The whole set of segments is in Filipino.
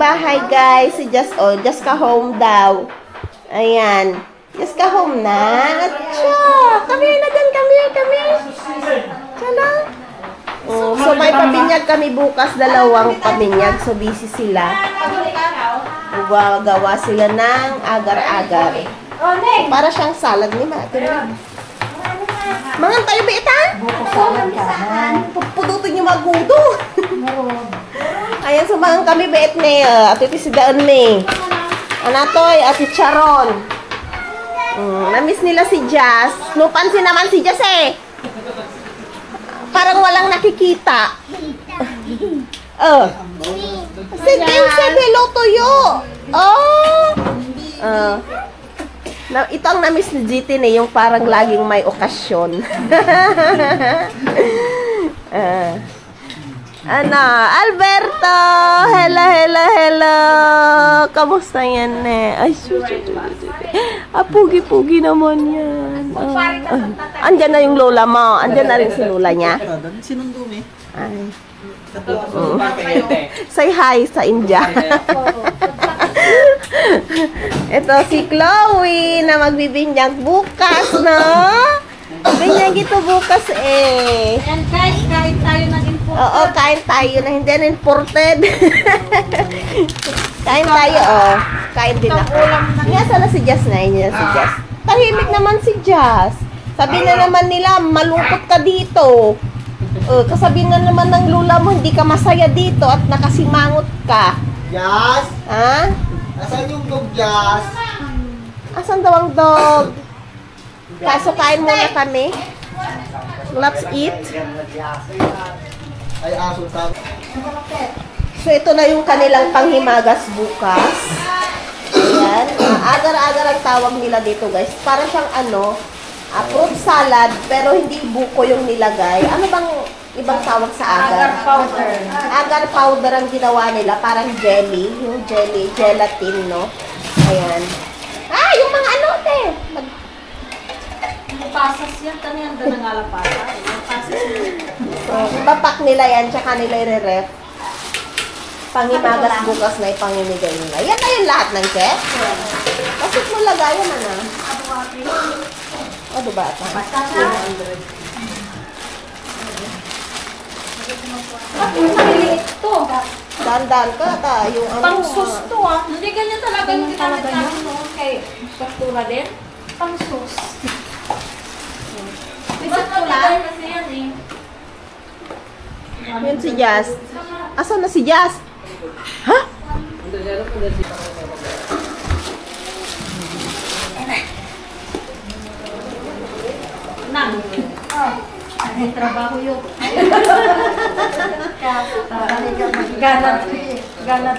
bahay, guys. Si Just, Just ka home daw. Ayan. Just ka home na. Atcha! Come here na dyan, come here. Tala. So, may pabinyag kami bukas. Dalawang pabinyag. So, busy sila. Gawa sila ng agar-agar. Para siyang salad ni Mate. Mangan tayo ba ita? Pupudutin niyo magudo. Ayan, sumangan kami bait ni Ate Tisidaan ni. Anatoy, Ate Charon. Namiss nila si Jazz. No pansin naman si Jazz eh. Parang walang nakikita. Sige, say hello to you. Ito ang namiss ni GT ni yung parang laging may okasyon. Alberto! Hello! Kamusta yan Ay, pugi-pugi naman yan. Andyan na yung lola mo. Andyan na rin si lola niya. Sinundumi. Ay. Say hi sa India. Ito si Chloe na magbibinyag bukas, no? Binyag ito bukas eh. And guys, kain tayo ng imported. Oo, kain tayo na hindi na imported. Kain tayo, Kain din ako. Nga sana si Jazz na yun, si Jazz. Tahimik naman si Jazz. Sabi na naman nila, malungkot ka dito. Kasabi na naman ng lula mo, hindi ka masaya dito at nakasimangot ka. Jazz? Ha? Asan yung dog, Jazz? Asan daw ang dog? Kaso kain muna kami. Let's eat. Ay, aso sa... So, ito na yung kanilang panghimagas bukas. Ayan. Agar-agar ang tawag nila dito, guys. Para siyang fruit salad, pero hindi buko yung nilagay. Ano bang ibang tawag sa agar? Agar powder. Agar powder ang ginawa nila. Parang jelly. Yung jelly, gelatin, no? Ayan. Yung mga Pasas yan. Tanyan doon ang alapasa. Pasas yan. So, ipapak nila yan, tsaka nila i-ref. Pangimagas bukas na ipangimigay nila. Yan na yung lahat ng chef. Bakit mo lagayan na? Ano ba ito? Maliit to. Dandan ka yung Pang-sus to Hindi ganyan talaga yung ginamit namin kay Pastura din. Pang-sus. Bisat ko lang kasi yan eh. Yun si Jazz. Asan na si Jazz? Ha? Nang. Ay, trabaho yun. Ganat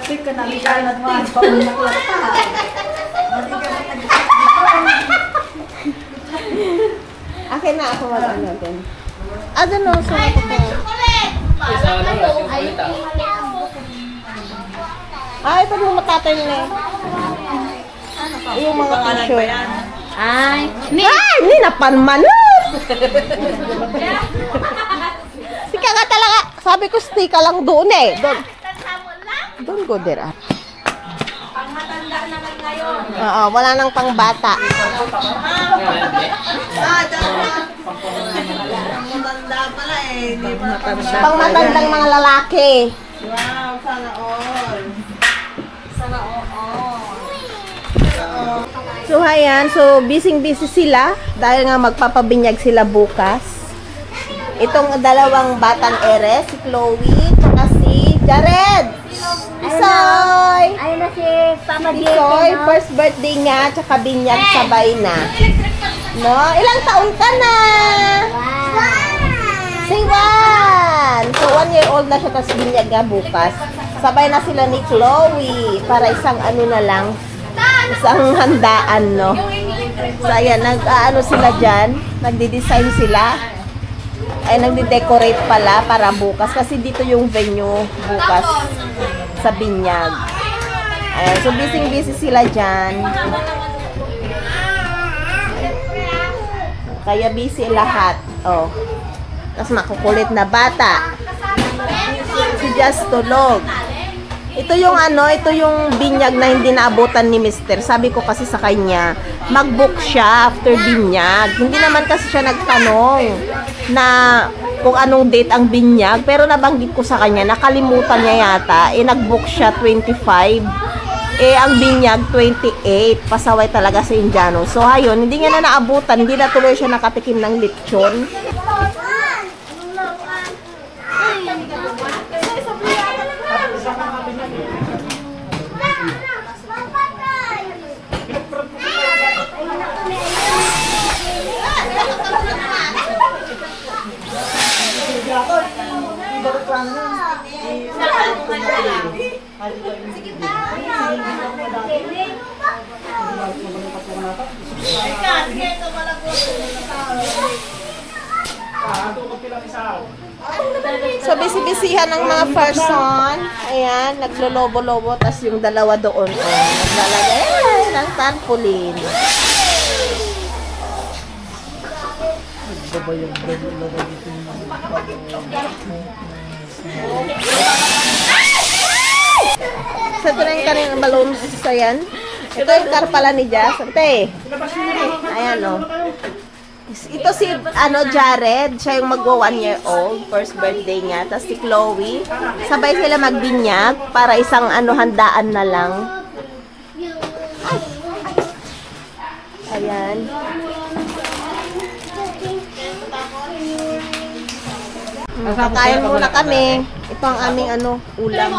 ka na. Ganat mo. Akin na ako mag-ano natin. Ano sa ako po? Pag mo matatay nila. Yung mga t-shirt. Ni napanmanot! Sika nga talaga. Sabi ko, stika lang doon eh. Doon go there. Pangmatanda naman ngayon. Oo, wala nang pangbata. Matanda pala eh. Pangmatandang mga lalaki. Wow, sana all. Sana oo. So, ayan. So, busy sila. Dahil nga magpapabinyag sila bukas. Itong dalawang batang ere, si Chloe, saka si Jared. Isoy! Ayun na si Papa Isoy, first birthday nga, tsaka binyag sabay na. No? Ilang taon ka na? Say 1! So, 1 year old na siya, tapos binyag nga bukas. Sabay na sila ni Chloe, para isang na lang, isang handaan, no? So, ayan, sila dyan, nagdi-design sila. Ay, nagdi-decorate pala para bukas, kasi dito yung venue bukas sa binyag. Ayan, so busy sila dyan. Kaya busy lahat. Tapos makukulit na bata. Si Just tulog. Ito yung ito yung binyag na hindi naabutan ni Mister. Sabi ko kasi sa kanya, mag-book siya after binyag. Hindi naman kasi siya nagtanong na kung anong date ang binyag, pero nabanggit ko sa kanya, nakalimutan niya yata, nag-book siya 25. Ang binyag 28. Pasaway talaga sa Indiano. So ayun, hindi niya na naabutan, hindi na tuloy siya nakatikim ng lechon. So, bisi-bisihan ng mga person. Ayan, naglolobo-lobo. Tapos yung dalawa doon, naglalagay ng tarpaulin. So, ito na yung kanyang balloons. Ayan. Ito yung car pala ni Jazz. Ate. Ayan, o. Ito si, Jared. Siya yung magwa 1 year old. First birthday niya. Tapos si Chloe. Sabay sila magbinyag para isang, handaan na lang. Ayan. Kakain muna kami. Ito ang aming, ulam.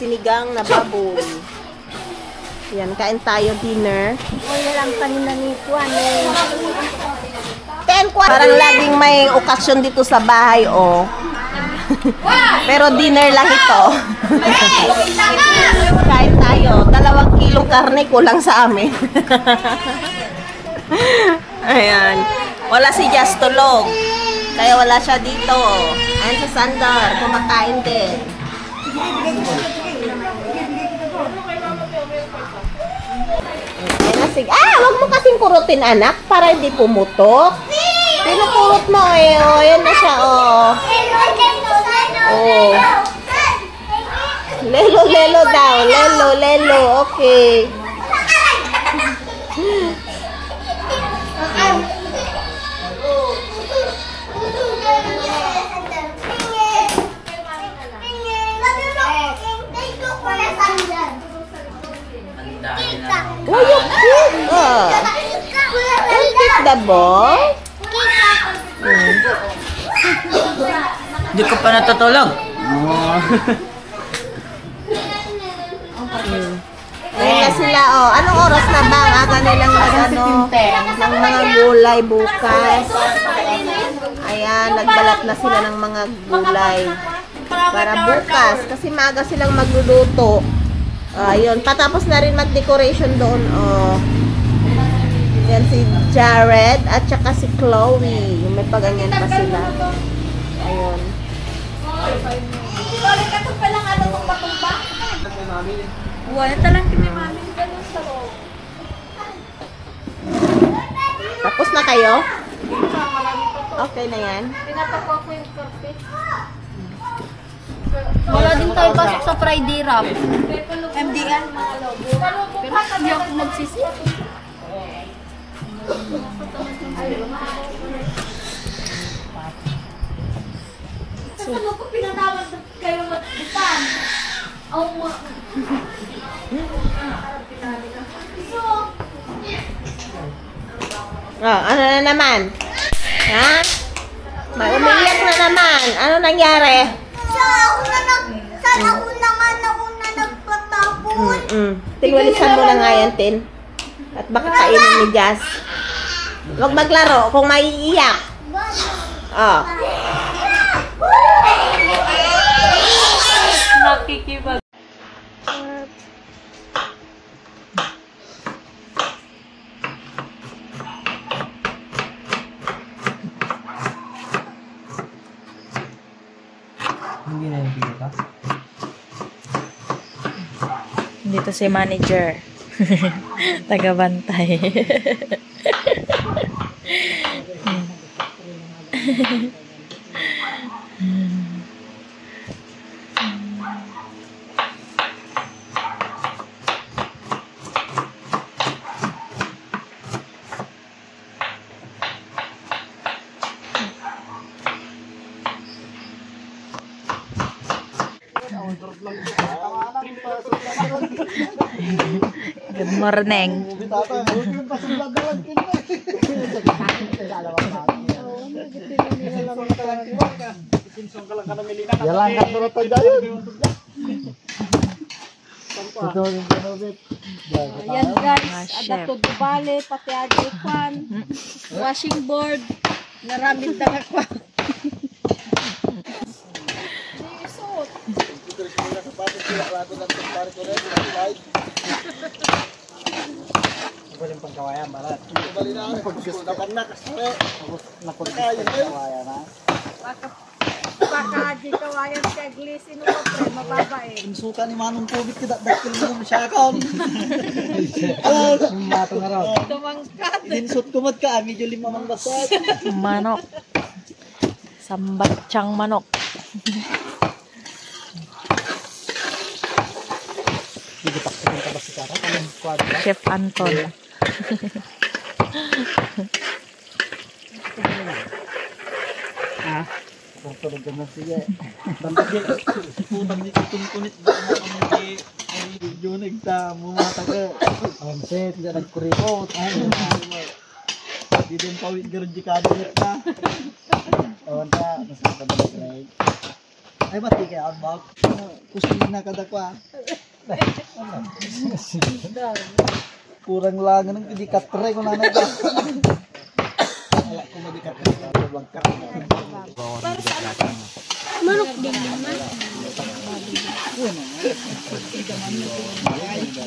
Sinigang na baboy. Yan, kain tayo dinner. Wala lang kanina ni Juan. Parang laging may okasyon dito sa bahay, oh. Pero dinner lang ito. Kain tayo. 2 kilong karne kulang sa amin. Ayan. Wala si Jazz tulog. Kaya wala siya dito. Ayan si Sandor. Kumakain din. Wag mo kasing kurutin, anak, para hindi pumutok. Pinukurot mo, oh. Yan na siya, oh. Oh. Lelo, lelo daw. Lelo, lelo. Okay. Oh, you cute! You cute the ball? Hindi ko pa natutulog. Ayun na sila, oh. Anong oras na ba? Ang aga nilang ng mga gulay bukas. Ayan, nagbalat na sila ng mga gulay. Para bukas. Kasi maaga silang magluluto. Ayun, patapos na rin mag-decoration doon, oh. Yan si Jared at saka si Chloe. May paganyan pa sila. Ayun. Wala talang kinimami. Tapos na kayo? Okay na yan. Pinapako ko yung carpet. Wala din tayo pasok sa Friday wrap. MDN, mga logo. Pero hindi ako magsisi. Ano ko pinatawag kayo magbutan? Ano na naman? Ha? May umiiyak na naman. Ano nangyari? Sana ako na nagpatapon. Tinwalisan mo na nga yan, Tin. At baka kainin ni Jazz. Huwag maglaro kung maiiyak. Oh. Nakikipag. Hindi na yung video ka? Dito si manager. Tagabantay. Morning. Yalang ka turut tayo dyan. Ayan guys, Mga ada chef. to dubale, pati adikwan, washing board, naramid na ako. Walang pangkawayan, balat. Bali na ako, gusto na pang nakasre. Nakakayan kawayan, ha? Baka di kawayan kay glisin mo pre, mababa eh. Ang suka ni Manong Kubit, dakil mo siya akong. Alam, yung mato na raw. Tumangkat. Dinsut kumad ka, medyo limang basat. Manok. Sambatsang manok. Chef Anton. Tulog ka na sige. Bandagin, putang ni kutunkunit ba mo kami ay video mumata ka. Ang set, dyan nagkuripot. Di din pawit garon di kabinet na. Awan ka, nasakta ba na ay mati kaya albak. Kusina ka dakwa. Kurang lang ng kidikatre ko na ka. Wala ko madikatre ka. Bangkak. Manok din naman.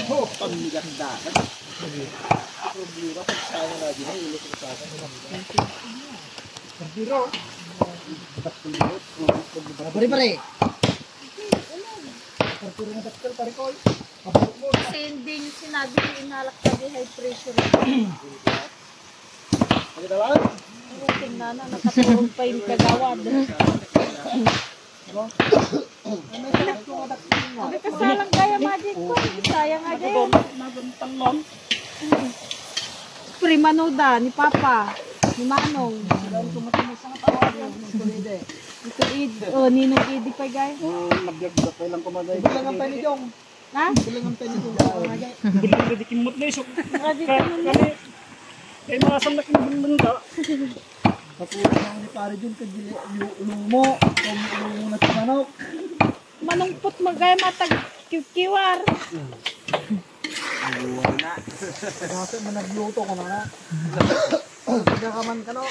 Oh, pamiganda. Problema pag sana na din ay ulit sa akin. Biro. Pare. Pagpuro na daktal pare ko. Sending sinabi inalak ka di high pressure. Ano daw? Tingnan na nakatulog pa yung kagawad. Sabi kasalang kaya magic ko. Sayang aja yun. Primanoda ni Papa. Ni Manong. Ninong Idi pa guys. Nag-vlog ba kailan ko magay? Bilang ang peni jong. Ha? Bilang ang peni jong. Hindi kimot na isok. Kaya mga samak yung bunda. Kapuro na ni pare jong kagili lumo. Lumo na manok. Manungpot magaya matag kiwar. Kasi man nagluto ko na. Nagkakaman ka no.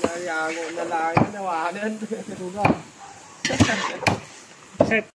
Yayango na lang nawanan. Tuga.